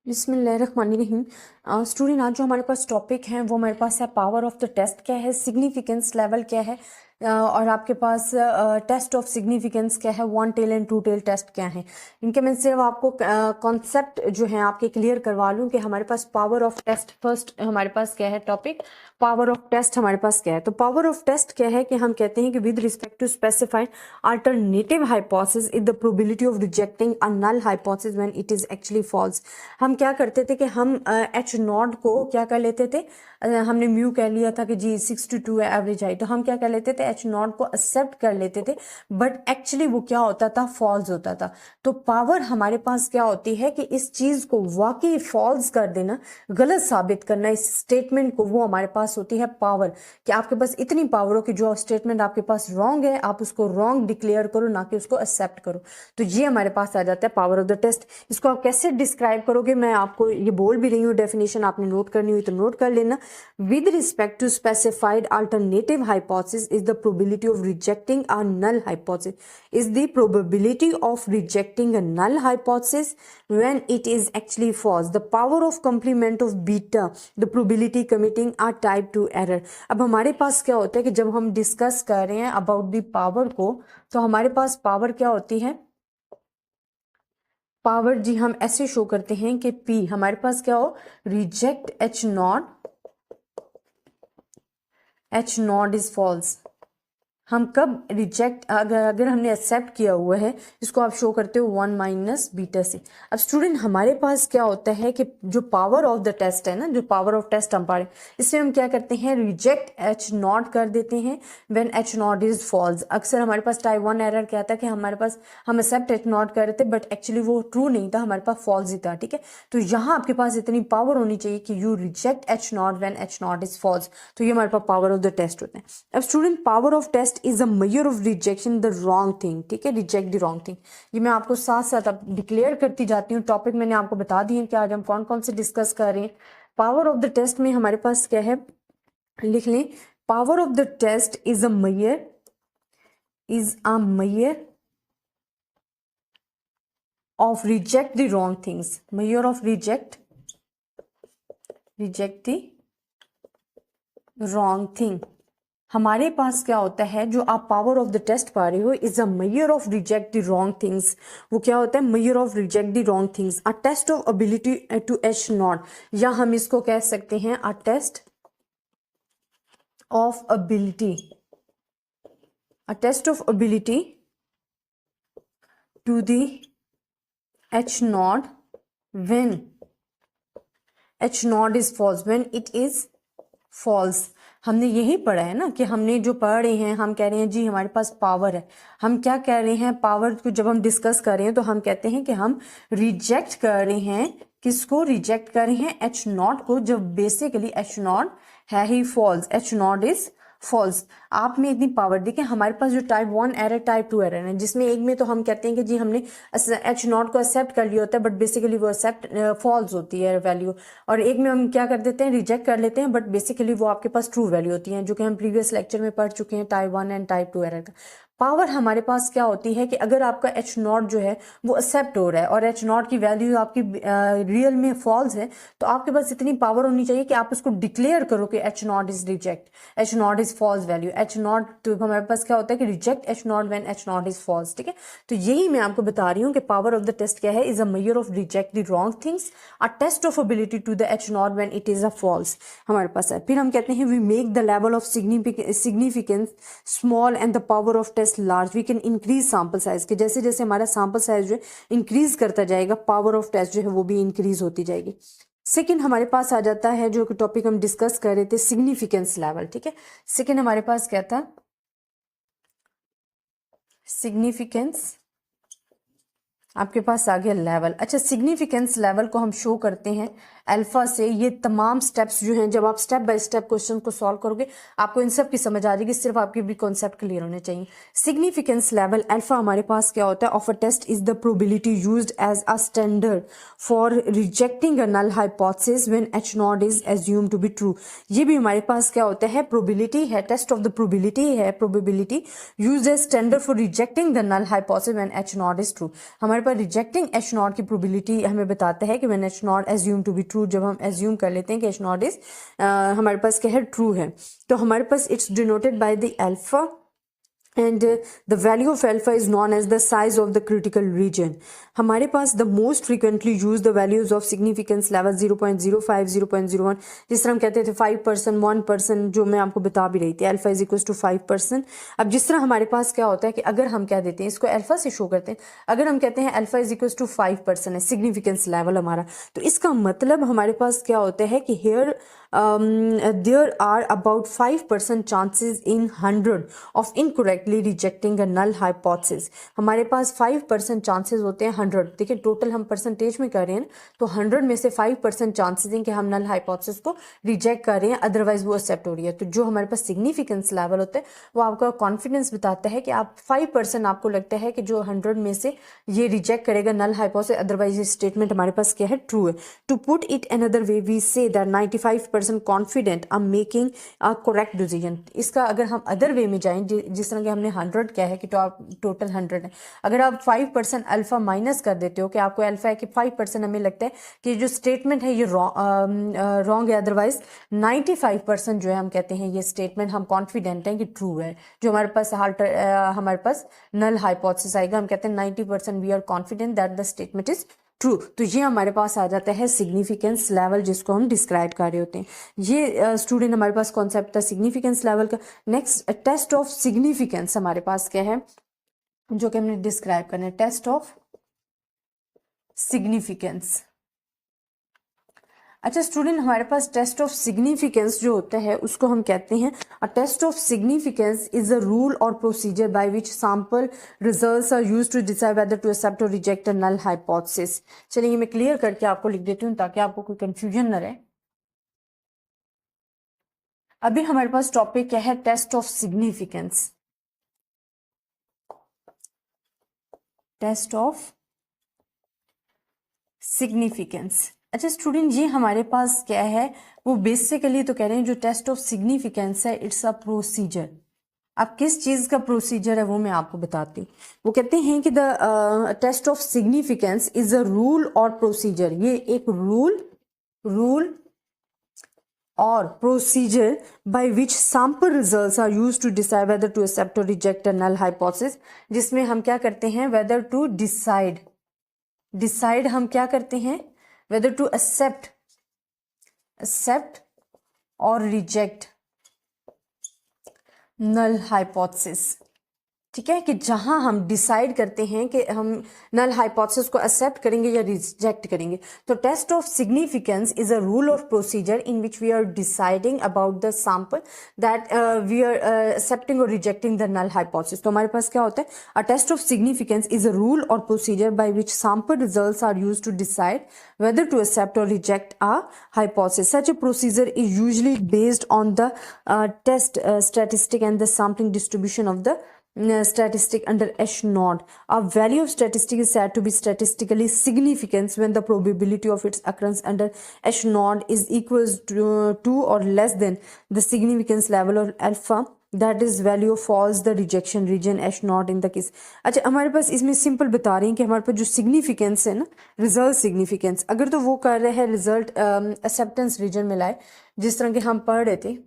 बिस्मिल्लाहिर्रहमानिर्रहीम। स्टूडेंट, आज जो हमारे पास टॉपिक है वो हमारे पास है पावर ऑफ द टेस्ट क्या है, सिग्निफिकेंस लेवल क्या है, और आपके पास टेस्ट ऑफ सिग्निफिकेंस क्या है, one tail and two tail test क्या है। इनके मैं सिर्फ आपको कॉन्सेप्ट जो है आपके क्लियर करवा लूँ कि हमारे पास पावर ऑफ टेस्ट फर्स्ट हमारे पास क्या है टॉपिक, पावर ऑफ टेस्ट हमारे पास क्या है। तो पावर ऑफ टेस्ट क्या है कि हम कहते हैं कि with respect to specified alternative hypothesis is the probability of rejecting a null hypothesis when it is actually false. हम क्या करते थे कि हम एच नॉट को क्या कर लेते थे, हमने म्यू कह लिया था कि जी 62 है एवरेज हाइट, तो हम क्या कर लेते थे एच नॉट को एक्सेप्ट कर लेते थे, बट एक्चुअली वो क्या होता था, फॉल्स होता था। तो पावर हमारे पास क्या होती है कि इस चीज को वाकई फॉल्स कर देना, गलत साबित करना इस स्टेटमेंट को, वो हमारे पास होती है पावर। कि आपके पास इतनी पावर हो कि जो स्टेटमेंट आपके पास रॉन्ग है आप उसको रॉन्ग डिक्लेयर करो, ना कि उसको एक्सेप्ट करो। तो ये हमारे पास आ जाता है पावर ऑफ द टेस्ट। इसको आप कैसे डिस्क्राइब करोगे, मैं आपको ये बोल भी रही हूँ, डेफिनेशन आपने नोट करनी हुई तो नोट कर लेना। With respect to specified alternative hypothesis is the probability of rejecting a null hypothesis is the probability of rejecting a null hypothesis when it is actually false. The power of complement of beta, the probability committing a type 2 error. अब हमारे पास क्या होता है कि जब हम discuss कर रहे हैं अबाउट द पावर को, तो हमारे पास पावर क्या होती है, पावर जी हम ऐसे शो करते हैं कि P हमारे पास क्या हो, reject H naught is false. हम कब रिजेक्ट, अगर हमने एक्सेप्ट किया हुआ है, इसको आप शो करते हो 1 माइनस बीटा से। अब स्टूडेंट हमारे पास क्या होता है कि जो पावर ऑफ द टेस्ट है ना, जो पावर ऑफ टेस्ट हम पढ़े, इसमें हम क्या करते हैं, रिजेक्ट एच नॉट कर देते हैं when H naught is false. अक्सर हमारे पास टाइप 1 एरर क्या था कि हमारे पास हम एक्सेप्ट एच नॉट कर रहे थे बट एक्चुअली वो ट्रू नहीं था, हमारे पास फॉल्स ही था। ठीक है, तो यहाँ आपके पास इतनी पावर होनी चाहिए कि you reject H naught when H naught is false. तो ये हमारे पास पावर ऑफ द टेस्ट होता है। अब student power of test is a measure of rejection the wrong thing। ठीक है, रिजेक्ट द रॉन्ग थिंग, ये मैं आपको साथ साथ अब डिक्लेयर करती जाती हूँ। टॉपिक मैंने आपको बता दिए कि आज हम कौन कौन से डिस्कस कर रहे हैं। पावर ऑफ द टेस्ट में हमारे पास क्या है, लिख लें, power of the test is a measure of reject the wrong things, measure of reject the wrong thing. हमारे पास क्या होता है, जो आप पावर ऑफ द टेस्ट पा रहे हो is a measure of reject the wrong things. वो क्या होता है, measure of reject the wrong things, a test of ability to H naught, या हम इसको कह सकते हैं a test of ability, a test of ability to the H naught when H naught is false, when it is false. हमने यही पढ़ा है ना कि हमने जो पढ़ रहे हैं, हम कह रहे हैं जी हमारे पास पावर है, हम क्या कह रहे हैं, पावर को जब हम डिस्कस कर रहे हैं तो हम कहते हैं कि हम रिजेक्ट कर रहे हैं, किसको रिजेक्ट कर रहे हैं, एच नॉट को, जब बेसिकली एच नॉट है ही false, H naught is false. आप में इतनी पावर देखिए, हमारे पास जो टाइप 1 एरर टाइप 2 एरर है, जिसमें एक में तो हम कहते हैं कि जी हमने एच नॉट को एक्सेप्ट कर लिया होता है बट बेसिकली वो एक्सेप्ट फॉल्स होती है वैल्यू, और एक में हम क्या कर देते हैं, रिजेक्ट कर लेते हैं बट बेसिकली वो आपके पास ट्रू वैल्यू होती है, जो कि हम प्रीवियस लेक्चर में पढ़ चुके हैं टाइप 1 एंड टाइप 2 एरर का। पावर हमारे पास क्या होती है कि अगर आपका एच नॉट जो है वो एक्सेप्ट हो रहा है और एच नॉट की वैल्यू आपकी रियल में फॉल्स है, तो आपके पास इतनी पावर होनी चाहिए कि आप उसको डिक्लेयर करो कि H naught is reject, H naught is false value, H naught, तो हमारे पास क्या होता है कि reject H naught when H naught is false. ठीक है, तो यही मैं आपको बता रही हूँ कि पावर ऑफ द टेस्ट क्या है, is a measure of reject the wrong things, a test of ability to the H naught when it is a false हमारे पास है। फिर हम कहते हैं we make the level of significance small and the power of test large, we can increase sample size के, जैसे जैसे हमारा सैंपल साइज जो है इंक्रीज करता जाएगा, पावर ऑफ टेस्ट जो है वो भी इंक्रीज होती जाएगी। सेकेंड हमारे पास आ जाता है जो टॉपिक हम डिस्कस कर रहे थे, सिग्निफिकेंस लेवल। ठीक है, सेकेंड हमारे पास क्या था, सिग्निफिकेंस, आपके पास आ गया लेवल। अच्छा, सिग्निफिकेंस लेवल को हम शो करते हैं अल्फा से ये तमाम स्टेप्स जो हैं, जब आप स्टेप बाय स्टेप क्वेश्चन को सॉल्व करोगे आपको इन सब की समझ आ जाएगी, सिर्फ आपके भी कॉन्सेप्ट क्लियर होने चाहिए। सिग्निफिकेंस लेवल अल्फा हमारे पास क्या होता है, of a test is the probability used as a standard for rejecting a null hypothesis when H naught is assume to be true. ये भी हमारे पास क्या होता है, प्रोबेबिलिटी है, टेस्ट ऑफ द प्रोबेबिलिटी है, probability used as standard for rejecting the null hypothesis when H naught is true. हमारे पास रिजेक्टिंग एच नॉट की प्रोबेबिलिटी हमें बताता है कि when H naught assume to be true, जब हम एज्यूम कर लेते हैं कि एच नॉट इज हमारे पास क्या है, ट्रू है, तो हमारे पास it's denoted by the alpha and the value of alpha is known as the size of the critical region. हमारे पास the most frequently used the values of significance level 0.05, 0.01, जिस तरह हम कहते थे 5%, 1%, जो मैं आपको बता भी रही थी, alpha is equals to 5%. अब जिस तरह हमारे पास क्या होता है कि अगर हम क्या देते हैं, इसको alpha से शो करते हैं, अगर हम कहते हैं alpha is equals to 5% है significance level हमारा, तो इसका मतलब हमारे पास क्या होता है कि here there are about 5% chances in 100 of incorrectly rejecting a null hypothesis. हमारे पास 5% चांसेस होते हैं 100, देखिए टोटल हम परसेंटेज में कर रहे हैं तो 100 में से 5% चांसेस हैं कि हम नल हाइपोथेसिस को रिजेक्ट कर रहे हैं, अदरवाइज वो एक्सेप्ट हो रही है। तो जो हमारे पास सिग्निफिकेंस लेवल होता है वो आपका कॉन्फिडेंस बताता है कि आप 5% आपको लगता है कि जो 100 में से ये रिजेक्ट करेगा नल हाइपोथेसिस, अदरवाइज ये स्टेटमेंट हमारे पास क्या है, ट्रू है। To put it another way we say that 95% confident I am making a correct decision. इसका अगर हम अदर वे में जाएं, जिस तरह के हमने 100 क्या है कि तो आप टोटल 100 है, अगर आप 5% अल्फा माइनस कर देते हो कि आपको अल्फा है कि 5% हमें लगता है कि जो स्टेटमेंट है ये रॉन्ग है, अदरवाइज 95% जो है हम कहते हैं ये स्टेटमेंट हम कॉन्फिडेंट हैं कि ट्रू है। जो हमारे पास नल हाइपोथेसिस आएगा, हम कहते हैं 90% we are confident that the statement is true. तो ये हमारे पास आ जाता है सिग्निफिकेंस लेवल, जिसको हम डिस्क्राइब कर रहे होते हैं। ये स्टूडेंट हमारे पास कॉन्सेप्ट था सिग्निफिकेंस लेवल का। नेक्स्ट टेस्ट ऑफ सिग्निफिकेंस हमारे पास क्या है, जो कि हमने डिस्क्राइब करना है, टेस्ट ऑफ सिग्निफिकेंस। अच्छा स्टूडेंट, हमारे पास टेस्ट ऑफ सिग्निफिकेंस जो होता है उसको हम कहते हैं a test of significance is a rule और procedure by which sample results are used to decide whether to accept और रिजेक्ट अ नल हाइपोथेसिस। चलिए मैं क्लियर करके आपको लिख देती हूँ ताकि आपको कोई कंफ्यूजन न रहे। अभी हमारे पास टॉपिक क्या है, test of significance. Test of significance. अच्छा स्टूडेंट, ये हमारे पास क्या है, वो बेसिकली तो कह रहे हैं जो टेस्ट ऑफ सिग्निफिकेंस है इट्स अ प्रोसीजर। अब किस चीज का प्रोसीजर है वो मैं आपको बताती हूँ। वो कहते हैं कि the test of significance is a rule और प्रोसीजर। ये एक रूल और procedure by which sample results are used to decide whether to accept और रिजेक्ट अ नल हाइपोथेसिस, जिसमें हम क्या करते हैं, वेदर टू डिसाइड हम क्या करते हैं, वेदर टू एक्सेप्ट और रिजेक्ट नल हाइपोथेसिस। ठीक है, कि जहां हम डिसाइड करते हैं कि हम नल हाइपोथेसिस को एक्सेप्ट करेंगे या रिजेक्ट करेंगे। तो test of significance is a rule of procedure in which we are deciding about the sample that we are accepting और रिजेक्टिंग द नल हाइपोथेसिस। तो हमारे पास क्या होता है, a test of significance is a rule और procedure by which sample results are used to decide whether to accept or reject a hypothesis. Such a procedure is usually based on the test statistic and the sampling distribution of the statistic under H naught. A value of statistic is said to be statistically significant when the probability of its occurrence under H naught is equals to or less than the significance level of alpha, that is value of false the rejection region H naught in the case. अच्छा हमारे पास इसमें simple बता रही हैं कि हमारे पास जो significance है ना, रिजल्ट सिग्निफिकेंस, अगर तो वो कर रहे हैं रिजल्ट एक्सेप्टेंस रीजन में लाए, जिस तरह के हम पढ़ रहे थे,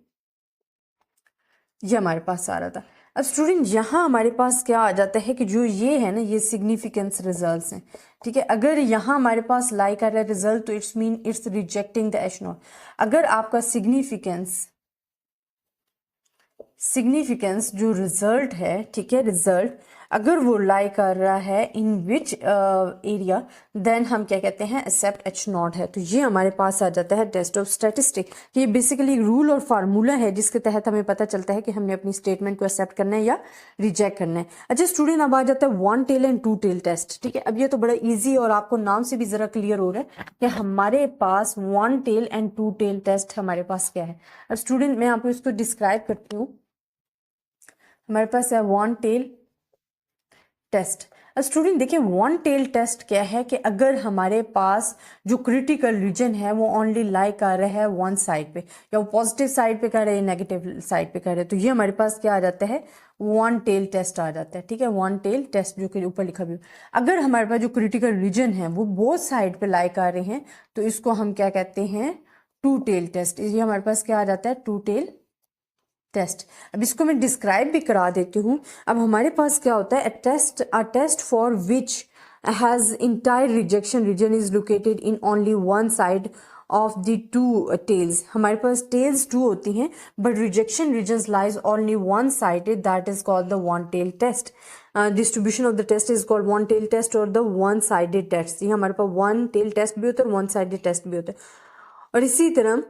ये हमारे पास आ रहा था। अब स्टूडेंट यहाँ हमारे पास क्या आ जाता है कि जो ये है ना, ये सिग्निफिकेंस रिजल्ट्स हैं। ठीक है, अगर यहाँ हमारे पास लाई कर रहा है रिजल्ट तो it's mean it's rejecting the H not. अगर आपका सिग्निफिकेंस जो रिजल्ट है, ठीक है, रिजल्ट अगर वो लाई कर रहा है इन विच एरिया, देन हम क्या कहते हैं, एक्सेप्ट एच नॉट है। तो ये हमारे पास आ जाता है टेस्ट ऑफ स्टैटिस्टिक। ये बेसिकली रूल और फार्मूला है जिसके तहत हमें पता चलता है कि हमने अपनी स्टेटमेंट को एक्सेप्ट करना है या रिजेक्ट करना है। अच्छा स्टूडेंट, अब आ जाता है one tail and two tail test. ठीक है, अब ये तो बड़ा ईजी और आपको नाम से भी जरा क्लियर हो रहा है कि हमारे पास one tail and two tail test हमारे पास क्या है। अब स्टूडेंट मैं आपको इसको डिस्क्राइब करती हूँ। हमारे पास है वन टेल टेस्ट। अब स्टूडेंट देखिए, वन टेल टेस्ट क्या है कि अगर हमारे पास जो क्रिटिकल रीजन है वो ओनली लाई कर रहा है वन साइड पे, या वो पॉजिटिव साइड पे कर रहे हैं नेगेटिव साइड पे कर रहे हैं, तो ये हमारे पास क्या आ जाता है, वन टेल टेस्ट आ जाता है। ठीक है, वन टेल टेस्ट जो कि ऊपर लिखा भी। अगर हमारे पास जो क्रिटिकल रीजन है वो बोथ साइड पे लाई कर रहे हैं तो इसको हम क्या कहते हैं, टू टेल टेस्ट। ये हमारे पास क्या आ जाता है, टू टेल टेस्ट। अब इसको मैं डिस्क्राइब भी करा देती हूँ। अब हमारे पास क्या होता है, a test for which has entire rejection region is located in only one side of the two tails. हमारे पास टेल्स टू होती हैं but rejection region lies only one sided, that is called the one tail test. Distribution of the test is called one tail test or the one sided test. ये हमारे पास one tail test भी होता है और one sided test भी होता है। और इसी तरह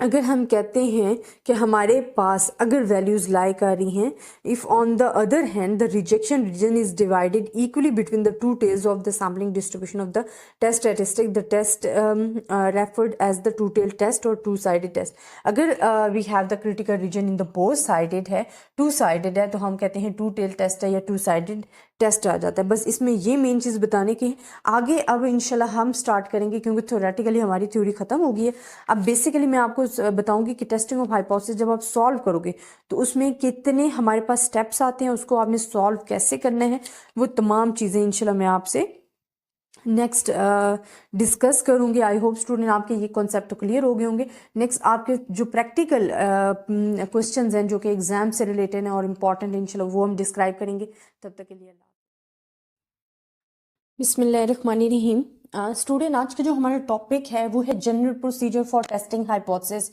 अगर हम कहते हैं कि हमारे पास अगर वैल्यूज लाई कर रही हैं, if on the other hand the rejection region is divided equally between the two tails of the sampling distribution of the test statistic, the test referred as the two tail test or two sided test. अगर we have the critical region in the both sided है, two sided है, तो हम कहते हैं to tail test है या to sided test आ जाता है। बस इसमें ये मेन चीज़ बताने की है। आगे अब इंशाल्लाह हम स्टार्ट करेंगे क्योंकि थ्योरेटिकली हमारी थ्योरी खत्म हो गई है। अब बेसिकली मैं आपको बताऊंगी कि टेस्टिंग ऑफ हाइपोथेसिस जब आप सॉल्व करोगे तो उसमें कितने हमारे पास स्टेप्स आते हैं, उसको आपने सॉल्व कैसे करना है, वो तमाम चीज़ें इंशाल्लाह मैं आपसे नेक्स्ट डिस्कस करूंगी। आई होप स्टूडेंट आपके ये कॉन्सेप्ट तो क्लियर हो गए होंगे। नेक्स्ट आपके जो प्रैक्टिकल क्वेश्चंस हैं जो कि एग्जाम से रिलेटेड हैं और इम्पॉर्टेंट इंशाल्लाह वो हम डिस्क्राइब करेंगे। तब तक के लिए बिस्मिल्लाहिर्रहमानिर्रहीम। स्टूडेंट आज का जो हमारा टॉपिक है वो है general procedure for testing hypothesis,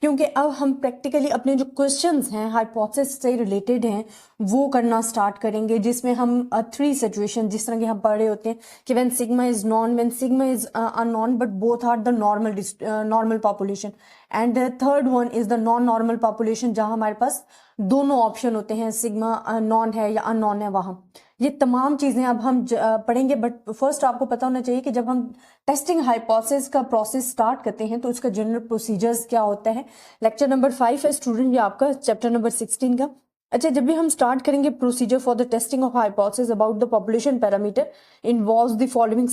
क्योंकि अब हम प्रैक्टिकली अपने जो क्वेश्चंस हैं हाइपोथेसिस से रिलेटेड हैं वो करना स्टार्ट करेंगे, जिसमें हम थ्री सिचुएशन जिस तरह के हम पढ़ रहे होते हैं कि when sigma is known, when sigma is unknown but both are the normal population, and third one is the non normal population जहां हमारे पास दोनों ऑप्शन होते हैं, सिग्मा नॉन है या अननोन है वहां। ये तमाम चीज़ें अब हम पढ़ेंगे, बट फर्स्ट आपको पता होना चाहिए कि जब हम टेस्टिंग हाइपोथेसिस का प्रोसेस स्टार्ट करते हैं तो उसका जनरल प्रोसीजर्स क्या होता है। लेक्चर नंबर 5 है स्टूडेंट, ये आपका चैप्टर नंबर 16 का। अच्छा, जब भी हम स्टार्ट करेंगे procedure for the testing of hypothesis about the population parameter involves the following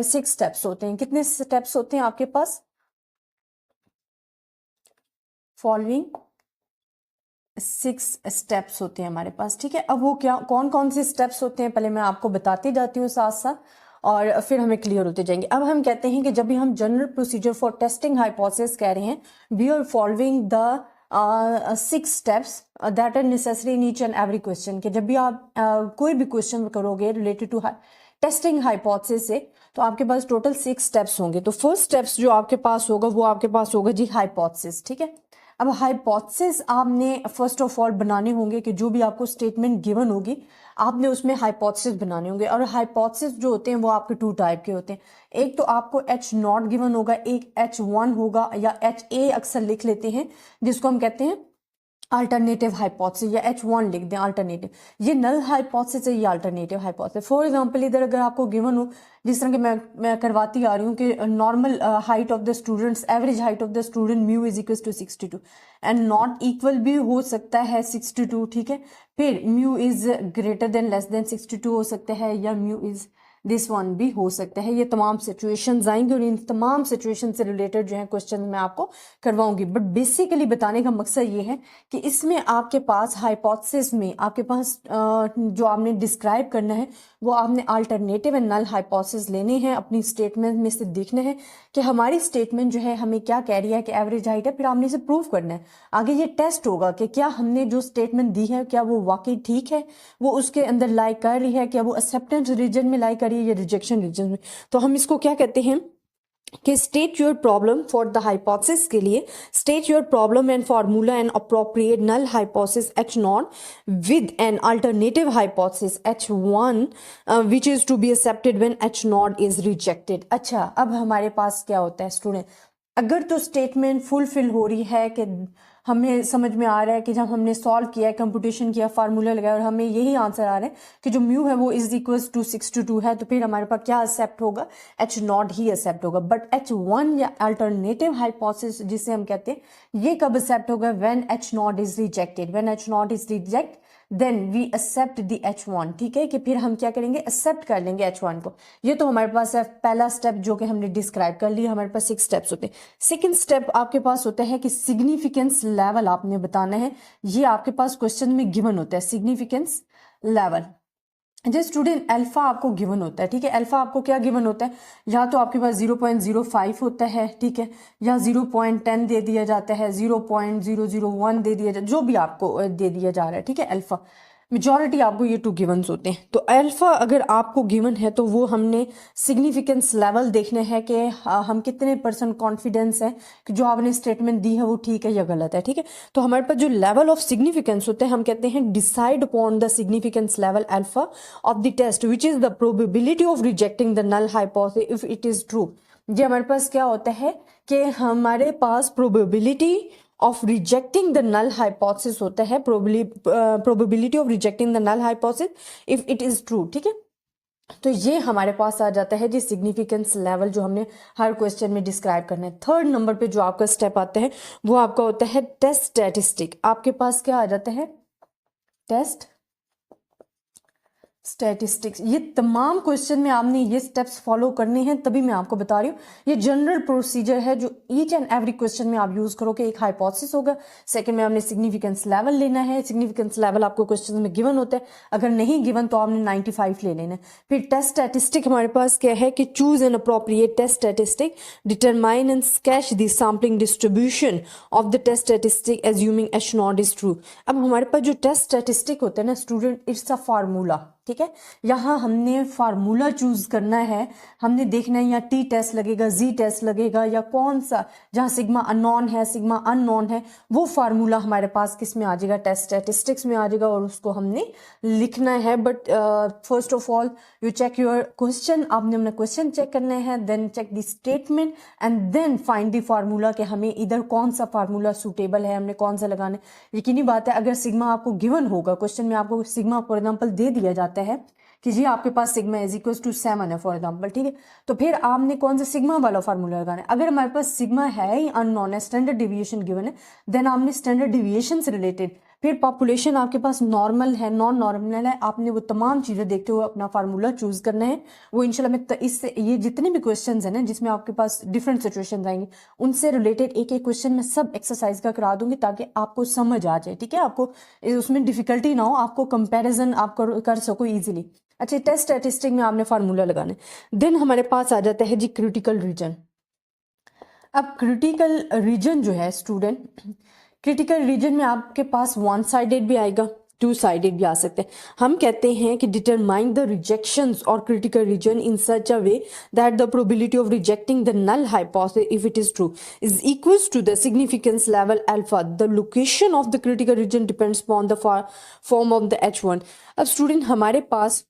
6 steps होते हैं। कितने स्टेप्स होते हैं आपके पास? फॉलोइंग 6 स्टेप्स होते हैं हमारे पास। ठीक है, अब वो क्या कौन कौन से स्टेप्स होते हैं पहले मैं आपको बताती जाती हूँ साथ साथ और फिर हमें क्लियर होते जाएंगे। अब हम कहते हैं कि जब भी हम general procedure for testing hypothesis कह रहे हैं, we are following the 6 steps that are necessary in each and every question. कि जब भी आप कोई भी क्वेश्चन करोगे रिलेटेड टू टेस्टिंग हाइपोथेसिस से तो आपके पास टोटल 6 स्टेप्स होंगे। तो फर्स्ट स्टेप्स जो आपके पास होगा वो आपके पास होगा जी हाइपोथेसिस। ठीक है, अब हाइपोथेसिस आपने फर्स्ट ऑफ ऑल बनाने होंगे कि जो भी आपको स्टेटमेंट गिवन होगी आपने उसमें हाइपोथेसिस बनाने होंगे। और हाइपोथेसिस जो होते हैं वो आपके 2 टाइप के होते हैं। एक तो आपको H0 गिवन होगा, एक H1 होगा या HA अक्सर लिख लेते हैं जिसको हम कहते हैं अल्टरनेटिव हाइपोथेसिस, या H1 लिख दें अल्टरनेटिव। ये नल हाइपोथेसिस है, ये अल्टरनेटिव हाइपोथेसिस। फॉर एग्जांपल इधर अगर आपको गिवन हो, जिस तरह के मैं करवाती आ रही हूँ कि normal height of the students, average height of the student mu is equal to 62 and not equal भी हो सकता है 62। ठीक है, फिर mu is greater than less than 62 हो सकता है, या म्यू इज दिस वन भी हो सकता है। ये तमाम सिचुएशंस आएंगे और इन तमाम सिचुएशन से रिलेटेड जो है क्वेश्चन मैं आपको करवाऊंगी। बट बेसिकली बताने का मकसद ये है कि इसमें आपके पास हाइपोथेसिस में आपके पास जो आपने डिस्क्राइब करना है वो आपने अल्टरनेटिव एंड नल हाइपोथेसिस लेने हैं, अपनी स्टेटमेंट में से देखना है कि हमारी स्टेटमेंट जो है हमें क्या कह रही है कि एवरेज हाइट है, फिर आपने इसे प्रूव करना है। आगे ये टेस्ट होगा कि क्या हमने जो स्टेटमेंट दी है क्या वो वाकई ठीक है, वो उसके अंदर लाई कर रही है, क्या वो एक्सेप्टेंस रीजन में लाई कर रही है या रिजेक्शन रीजन में। तो हम इसको क्या कहते हैं, कि state your problem for the hypothesis के लिए state your problem and formula and appropriate null hypothesis H naught with an alternative hypothesis H one which is to be accepted when H naught is rejected. अच्छा, अब हमारे पास क्या होता है student, अगर तो स्टेटमेंट फुलफिल हो रही है कि हमें समझ में आ रहा है कि जब हमने सॉल्व किया है, कंप्यूटेशन किया, फार्मूला लगाया और हमें यही आंसर आ रहा है कि जो म्यू है वो इज इक्वल टू 6 to 2 है, तो फिर हमारे पास क्या एक्सेप्ट होगा, एच नॉट ही एक्सेप्ट होगा। बट एच वन या अल्टरनेटिव हाइपोथेसिस जिसे हम कहते हैं, ये कब एक्सेप्ट होगा, when H naught is rejected. When H naught is reject then we accept the H1। ठीक है, कि फिर हम क्या करेंगे, एक्सेप्ट कर लेंगे H1 को। ये तो हमारे पास है पहला स्टेप जो कि हमने डिस्क्राइब कर लिया। हमारे पास 6 स्टेप्स होते हैं। सेकंड स्टेप आपके पास होता है कि सिग्निफिकेंस लेवल आपने बताना है। ये आपके पास क्वेश्चन में गिवन होता है, सिग्निफिकेंस लेवल। जैसे स्टूडेंट अल्फा आपको गिवन होता है, ठीक है, अल्फा आपको क्या गिवन होता है, या तो आपके पास 0.05 होता है, ठीक है, या 0.10 दे दिया जाता है, 0.001 दे दिया जाता है, जो भी आपको दे दिया जा रहा है, ठीक है। अल्फा मेजॉरिटी आपको ये 2 गिवन्स होते हैं। तो अल्फा अगर आपको गिवन है तो वो हमने सिग्निफिकेंस लेवल देखना है कि हम कितने % कॉन्फिडेंस है कि जो आपने स्टेटमेंट दी है वो ठीक है या गलत है, ठीक है। तो हमारे पास जो लेवल ऑफ सिग्निफिकेंस होते हैं, हम कहते हैं decide upon the significance level alpha of the test which is the probability of rejecting the null hypothesis if it is true. ये हमारे पास क्या होता है कि हमारे पास probability of rejecting the null hypothesis होता है, probability of rejecting the null hypothesis if it is true, ठीक है। तो ये हमारे पास आ जाता है जी सिग्निफिकेंस लेवल, जो हमने हर क्वेश्चन में डिस्क्राइब करना है। थर्ड नंबर पे जो आपका स्टेप आता है वो आपका होता है टेस्ट स्टैटिस्टिक। आपके पास क्या आ जाता है, टेस्ट स्टैटिस्टिक्स। ये तमाम क्वेश्चन में आपने ये स्टेप्स फॉलो करने हैं, तभी मैं आपको बता रही हूँ। ये जनरल प्रोसीजर है जो ईच एंड एवरी क्वेश्चन में आप यूज करोगे। एक हाइपोथेसिस होगा, सेकंड में आपने सिग्निफिकेंस लेवल लेना है। सिग्निफिकेंस लेवल आपको क्वेश्चन में गिवन होता है, अगर नहीं गिवन तो आपने 95 ले लेना है। फिर टेस्ट स्टैटिस्टिक हमारे पास क्या है कि choose an appropriate test statistic, determine and sketch the sampling distribution of the test statistic assuming H naught is true. अब हमारे पास जो टेस्ट स्टैटिस्टिक होता है ना स्टूडेंट, इट्स अ फार्मूला, ठीक है। यहाँ हमने फार्मूला चूज करना है, हमने देखना है यहाँ टी टेस्ट लगेगा, जी टेस्ट लगेगा, या कौन सा, जहाँ सिग्मा अननोन है, सिग्मा अननोन है, वो फार्मूला हमारे पास किस में आ जाएगा, टेस्ट स्टैटिस्टिक्स में आ जाएगा, और उसको हमने लिखना है। But first of all you check your question, आपने अपना क्वेश्चन चेक करना है, then check the statement and then find the formula कि हमें इधर कौन सा फार्मूला सूटेबल है, हमने कौन सा लगाना है। यकीनी बात है अगर सिग्मा आपको गिवन होगा, क्वेश्चन में आपको सिग्मा फॉर एग्जाम्पल दे दिया जाता है कि जी आपके पास सिग्मा इज इक्वल टू 7 है फॉर एग्जाम्पल, ठीक है, तो फिर आपने कौन सा सिग्मा वाला फार्मूला लगाना है। अगर हमारे पास सिग्मा है ही अननोन है, स्टैंडर्ड डिविएशन गिवन है, देन आपने स्टैंडर्ड डिविएशन से रिलेटेड, फिर पॉपुलेशन आपके पास नॉर्मल है, नॉन नॉर्मल है, आपने वो तमाम चीज़ें देखते हुए अपना फार्मूला चूज करना है। वो इंशाल्लाह मैं इससे ये जितने भी क्वेश्चन है ना जिसमें आपके पास डिफरेंट सिचुएशन आएंगे, उनसे रिलेटेड एक एक क्वेश्चन मैं सब एक्सरसाइज का करा दूंगी ताकि आपको समझ आ जाए, ठीक है, आपको उसमें डिफिकल्टी ना हो, आपको कंपेरिजन आप कर सको ईजिली। अच्छा, टेस्ट स्टैटिस्टिक में आपने फार्मूला लगाना है। देन हमारे पास आ जाता है जी क्रिटिकल रीजन। अब क्रिटिकल रीजन जो है स्टूडेंट, क्रिटिकल रीजन में आपके पास 1 साइडेड भी आएगा, 2 साइडेड भी आ सकते हैं। हम कहते हैं कि determine the rejections or critical region in such a way that the probability of rejecting the null hypothesis if it is true is equals to the significance level alpha. The location of the critical region depends upon the form of the H1। अब student हमारे पास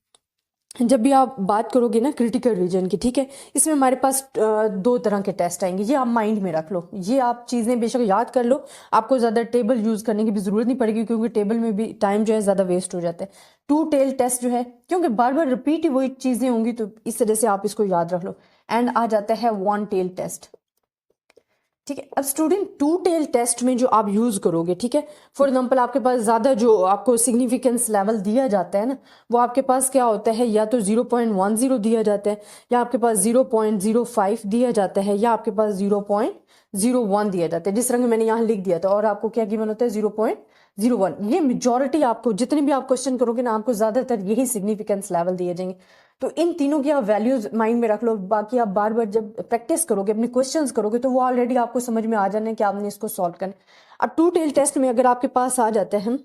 जब भी आप बात करोगे ना critical reason की, ठीक है, इसमें हमारे पास 2 तरह के टेस्ट आएंगे। ये आप माइंड में रख लो, ये आप चीज़ें बेशक याद कर लो, आपको ज़्यादा टेबल यूज़ करने की भी ज़रूरत नहीं पड़ेगी क्योंकि टेबल में भी टाइम जो है ज़्यादा वेस्ट हो जाता है। 2 टेल टेस्ट जो है, क्योंकि बार बार रिपीट ही वही चीज़ें होंगी, तो इस तरह से आप इसको याद रख लो। एंड आ जाता है 1 टेल टेस्ट, ठीक है। अब स्टूडेंट 2 टेल टेस्ट में जो आप यूज करोगे, ठीक है, फॉर एग्जांपल आपके पास ज्यादा जो आपको सिग्निफिकेंस लेवल दिया जाता है ना, वो आपके पास क्या होता है, या तो 0.10 दिया जाता है, या आपके पास 0.05 दिया जाता है, या आपके पास 0.01 दिया जाता है, जिस रंग मैंने यहाँ लिख दिया था, और आपको क्या गिवन होता है 0.01। ये मेजॉरिटी आपको जितने भी आप क्वेश्चन करोगे ना, आपको ज्यादातर यही सिग्निफिकेंस लेवल दिए जाएंगे। तो इन तीनों की आप वैल्यूज माइंड में रख लो, बाकी आप बार बार जब प्रैक्टिस करोगे, अपने क्वेश्चंस करोगे, तो वो ऑलरेडी आपको समझ में आ जाना है कि आपने इसको सॉल्व करना। अब 2 टेल टेस्ट में अगर आपके पास आ जाते हैं,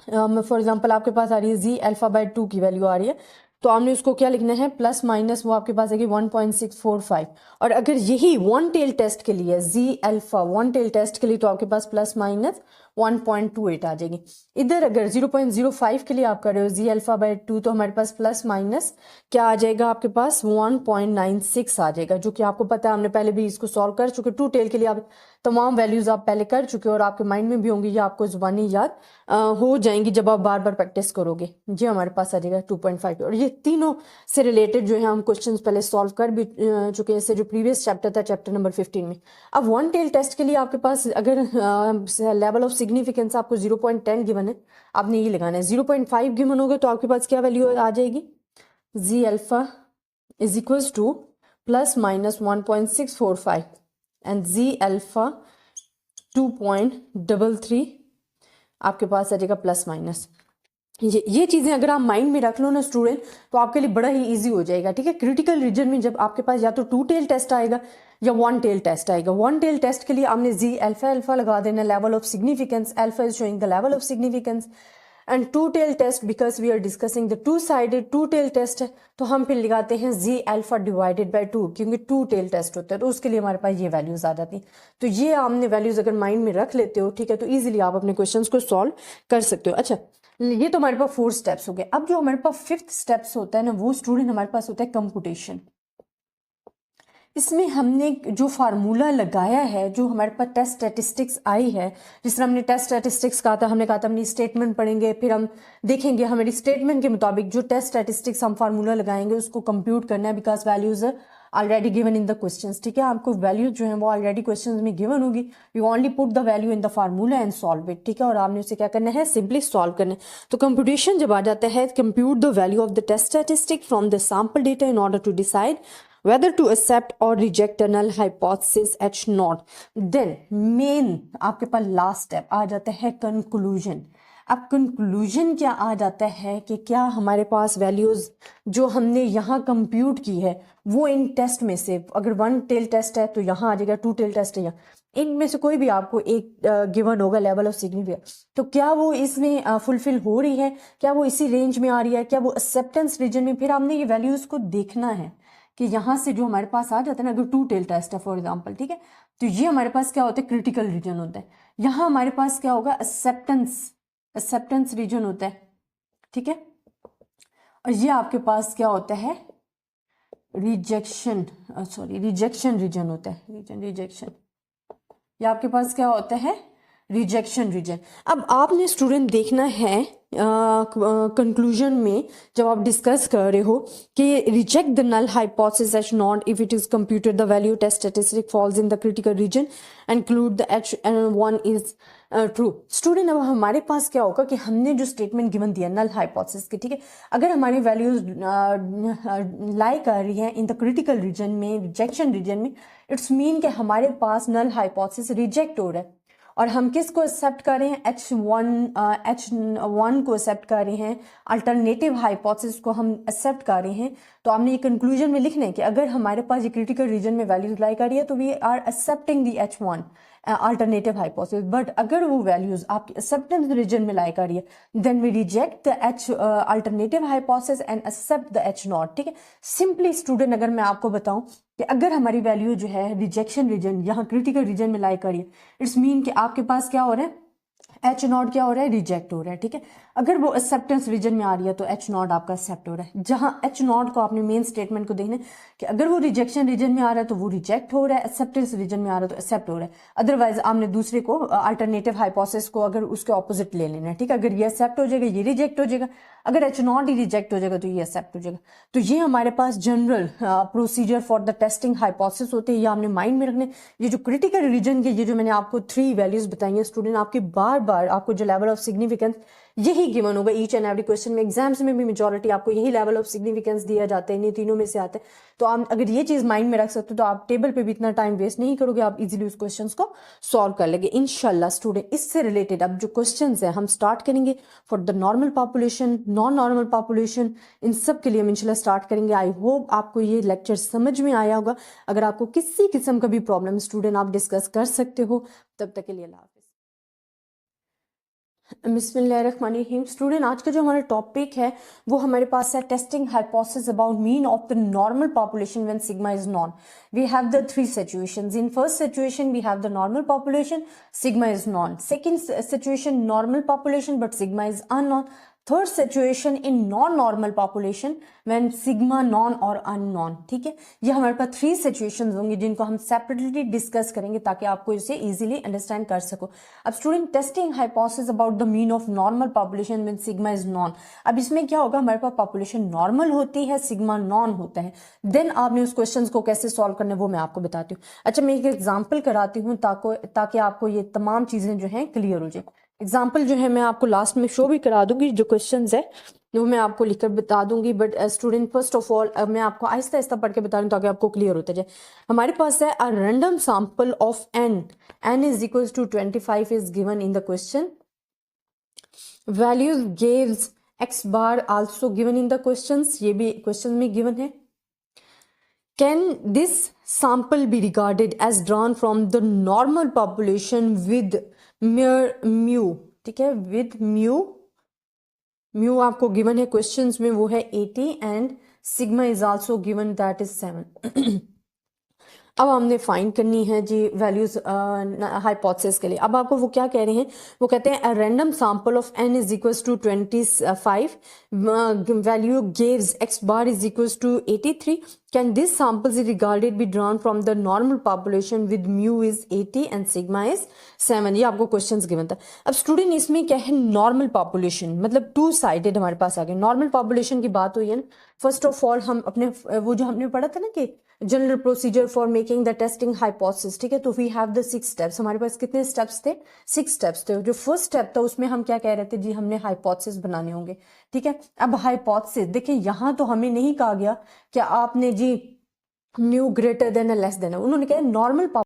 फॉर एग्जांपल आपके पास आ रही है जी अल्फा बाय 2 की वैल्यू आ रही है तो आपने उसको क्या लिखना है, प्लस माइनस वो आपके पास आएगी 1.645। और अगर यही वन टेल टेस्ट के लिए जी अल्फा वन टेल टेस्ट के लिए तो आपके पास प्लस माइनस 1.28 आ जाएगी। इधर अगर 0.05 के लिए आप कर रहे हो जी अल्फा बाय 2 तो हमारे पास प्लस माइनस क्या आ जाएगा आपके पास 1.96 आ जाएगा, जो कि आपको पता है, हमने पहले भी इसको सॉल्व कर चुके। टू टेल के लिए आप तमाम वैल्यूज आप पहले कर चुके हो और आपके माइंड में भी होंगी या आपको जुबानी याद हो जाएंगी जब आप बार बार प्रैक्टिस करोगे। ये हमारे पास आ जाएगा 2.5। और ये तीनों से रिलेटेड जो है हम क्वेश्चंस पहले सॉल्व कर भी चुके हैं, इससे जो प्रीवियस चैप्टर था चैप्टर नंबर 15 में। अब वन टेल टेस्ट के लिए आपके पास अगर लेवल ऑफ सिग्निफिकेंस आपको 0.10 गिवन है, आपने ये लगाना है। 0.5 गिवन होगा तो आपके पास क्या वैल्यू आ जाएगी, Z alpha is equals to plus minus 1.645 and Z alpha 2.33 आपके पास आ जाएगा प्लस माइनस। ये चीज़ें अगर आप माइंड में रख लो ना स्टूडेंट तो आपके लिए बड़ा ही इजी हो जाएगा, ठीक है। क्रिटिकल रीजन में जब आपके पास या तो टू टेल टेस्ट आएगा या वन टेल टेस्ट आएगा। वन टेल टेस्ट के लिए आपने जी अल्फा अल्फा लगा देना, level of significance, alpha is showing the level of significance. And two tail test because we are discussing the two sided two tail test है तो हम फिर लगाते हैं जी अल्फा डिवाइडेड बाय 2, क्योंकि टू टेल टेस्ट होता है तो उसके लिए हमारे पास ये वैल्यूज आ जाती हैं। तो ये आपने वैल्यूज अगर माइंड में रख लेते हो, ठीक है, तो ईजिली आप अपने क्वेश्चंस को सॉल्व कर सकते हो। अच्छा, ये तो हमारे पास 4 स्टेप्स हो गए। अब जो हमारे पास 5th स्टेप्स होता है ना, वो स्टूडेंट हमारे पास होता है कंप्यूटेशन। इसमें हमने जो फार्मूला लगाया है, जो हमारे पास टेस्ट स्टैटिस्टिक्स आई है, जिस तरह हमने टेस्ट स्टैटिस्टिक्स कहा था, हमने कहा था अपनी स्टेटमेंट पढ़ेंगे, फिर हम देखेंगे हमारी स्टेटमेंट के मुताबिक जो टेस्ट स्टैटिस्टिक्स हम फार्मूला लगाएंगे उसको कंप्यूट करना है, because values already given in the questions, ठीक है। आपको वैल्यू जो है वो ऑलरेडी क्वेश्चंस में गिवन होगी, you only put the value in the formula and solve it, ठीक है। और आपने उसे क्या करना है, सिंपली सॉल्व करना है। तो कंप्यूटेशन जब आ जाता है, compute the value of the test statistic from the sample data in order to decide whether to accept or reject a null hypothesis H naught, then main आपके पास लास्ट स्टेप आ जाता है कंक्लूजन। अब conclusion क्या आ जाता है कि क्या हमारे पास वैल्यूज जो हमने यहाँ कंप्यूट की है वो इन टेस्ट में से, अगर वन टेल टेस्ट है तो यहाँ आ जाएगा, टू टेल टेस्ट है यहाँ, इनमें से कोई भी आपको एक गिवन होगा लेवल ऑफ सिग्निफिकेंस, तो क्या वो इसमें फुलफिल हो रही है, क्या वो इसी रेंज में आ रही है, क्या वो एक्सेप्टेंस रीजन में। फिर हमने ये वैल्यूज को देखना है कि यहाँ से जो हमारे पास आ जाता है ना, अगर टू टेल टेस्ट है फॉर एग्जांपल, ठीक है, तो ये हमारे पास क्या होता है, क्रिटिकल रीजन होता है। यहाँ हमारे पास क्या होगा, एक्सेप्टेंस रीजन होता है, ठीक है। और ये आपके पास क्या होता है, रिजेक्शन रीजन होता है, रिजेक्शन। ये आपके पास क्या होता है, रिजेक्शन रीजन। अब आपने स्टूडेंट देखना है कंक्लूजन में जब आप डिस्कस कर रहे हो कि reject the null hypothesis H naught if it is computed the value test statistic falls in the critical region and include the H1 is true. Student अब हमारे पास क्या होगा कि हमने जो स्टेटमेंट गिवन दिया नल हाइपोथेसिस की, ठीक है, अगर हमारी वैल्यूज लाई कर रही है इन द क्रिटिकल रीजन में, रिजेक्शन रीजन में, इट्स मीन कि हमारे पास नल हाइपोथेसिस रिजेक्ट हो रहा है और हम किसको एक्सेप्ट कर रहे हैं, H1 को एक्सेप्ट कर रहे हैं, अल्टरनेटिव हाइपोथेसिस को हम एक्सेप्ट कर रहे हैं। तो हमने ये कंक्लूजन में लिखना है कि अगर हमारे पास ये क्रिटिकल रीजन में वैल्यूज लाई कर रही है तो we are accepting the H1 alternative hypothesis, but अगर वो वैल्यूज आपकी एक्सेप्टेंस रीजन में लाई कर रही है then we reject the H alternative hypothesis and accept the H naught, ठीक है। सिंपली स्टूडेंट अगर मैं आपको बताऊं कि अगर हमारी वैल्यू जो है रिजेक्शन रीजन यहाँ क्रिटिकल रीजन में लाई कर रही है, इट्स मीन कि आपके पास क्या हो रहा है, H नॉट क्या हो रहा है, रिजेक्ट हो रहा है, ठीक है। अगर वो एक्सेप्टेंस रीजन में आ रही है तो H नॉट आपका एक्सेप्ट हो रहा है। जहां H नॉट को आपने मेन स्टेटमेंट को देखना है कि अगर वो रिजेक्शन रीजन में आ रहा है तो वो रिजेक्ट हो रहा है, एक्सेप्टेंस रीजन में आ रहा है तो एक्सेप्ट हो रहा है। अदरवाइज आपने दूसरे को अल्टरनेटिव हाइपोथेसिस को अगर उसके ऑपोजिट ले लेना है, ठीक है। अगर ये एक्सेप्ट हो जाएगा ये रिजेक्ट हो जाएगा, अगर H नॉट ही रिजेक्ट हो जाएगा तो ये एक्सेप्ट हो जाएगा। तो ये हमारे पास general procedure for the testing hypothesis होते हैं, ये आपने माइंड में रखने। ये जो क्रिटिकल रीजन के ये जो मैंने आपको 3 वैल्यूज बताई हैं स्टूडेंट, आपके बार बार आपको जो लेवल ऑफ सिग्निफिकेंस यही गिवन होगा ईच एंड एवरी क्वेश्चन में। एग्जाम्स में भी मेजॉरिटी आपको यही लेवल ऑफ सिग्निफिकेंस दिया जाता है, इन तीनों में से आता है। तो आप अगर ये चीज माइंड में रख सकते हो तो आप टेबल पे भी इतना टाइम वेस्ट नहीं करोगे, आप इजीली उस क्वेश्चंस को सॉल्व कर लेंगे इंशाल्लाह। स्टूडेंट इससे रिलेटेड अब जो क्वेश्चंस है हम स्टार्ट करेंगे for the normal population, non normal population, इन सब के लिए हम इंशाल्लाह स्टार्ट करेंगे। आई होप आपको ये लेक्चर समझ में आया होगा। अगर आपको किसी किस्म का भी प्रॉब्लम स्टूडेंट आप डिस्कस कर सकते हो। तब तक के लिए अल्लाह हाफिज। बिस्मिल्लाहिर्रहमानिर्रहीम। स्टूडेंट, आज का जो हमारा टॉपिक है वो हमारे पास है testing hypothesis about mean of the normal population when sigma is known. We have the three situations. In first situation we have the normal population, sigma is known. Second situation normal population but sigma is unknown. Third situation in non normal population when sigma known और unknown. ठीक है, ये हमारे पास three situations होंगी जिनको हम separately discuss करेंगे ताकि आपको इसे इजीली अंडरस्टैंड कर सको। अब student, testing hypothesis about the mean of normal population when sigma is non. अब इसमें क्या होगा, हमारे पास पॉपुलेशन नॉर्मल होती है, सिग्मा नॉन होता है। देन आपने उस क्वेश्चन को कैसे सॉल्व करना है वो मैं आपको बताती हूँ। अच्छा, मैं एक एग्जाम्पल कराती हूँ ताकि आपको ये तमाम चीजें जो है क्लियर हो जाए। एग्जाम्पल जो है मैं आपको लास्ट में शो भी करा दूंगी, जो क्वेश्चंस है वो मैं आपको लिखकर बता दूंगी। But student, first of all मैं आपको आहिस्ता आहिस्ता पढ़ के बता दूं ताकि आपको क्लियर होता जाए। हमारे पास है a random sample of n is equals to 25 is given in the question. Values gives x bar also given in the questions, ये भी क्वेश्चन में गिवन है। Can this sample be regarded as drawn from the normal population with mere mu? ठीक है, with mu आपको given है questions में, वो है 80 and sigma is also given that is 7। अब हमने फाइंड करनी है जी वैल्यूज हाइपोथेसिस के लिए। अब आपको वो क्या कह रहे हैं, वो कहते हैं a random sample of n is equals to 25, value gives x bar is equals to 83। Can this sample is regarded be drawn from the normal population with mu is 80 and sigma is 7। ये आपको questions given था। अब student, इसमें क्या है, normal population मतलब two sided हमारे पास आ गया। नॉर्मल पॉपुलेशन की बात हुई है ना। फर्स्ट ऑफ ऑल हम अपने वो जो हमने पढ़ा था ना कि general procedure for making the testing hypothesis, ठीक है, तो वी हैव द 6 स्टेप्स। हमारे पास कितने स्टेप्स थे, 6 स्टेप्स थे। जो फर्स्ट स्टेप था उसमें हम क्या कह रहे थे जी, हमने हाइपोथेसिस बनाने होंगे। ठीक है, अब हाइपोथेसिस देखिए, यहां तो हमें नहीं कहा गया कि आपने जी new greater than less than, उन्होंने कहा नॉर्मल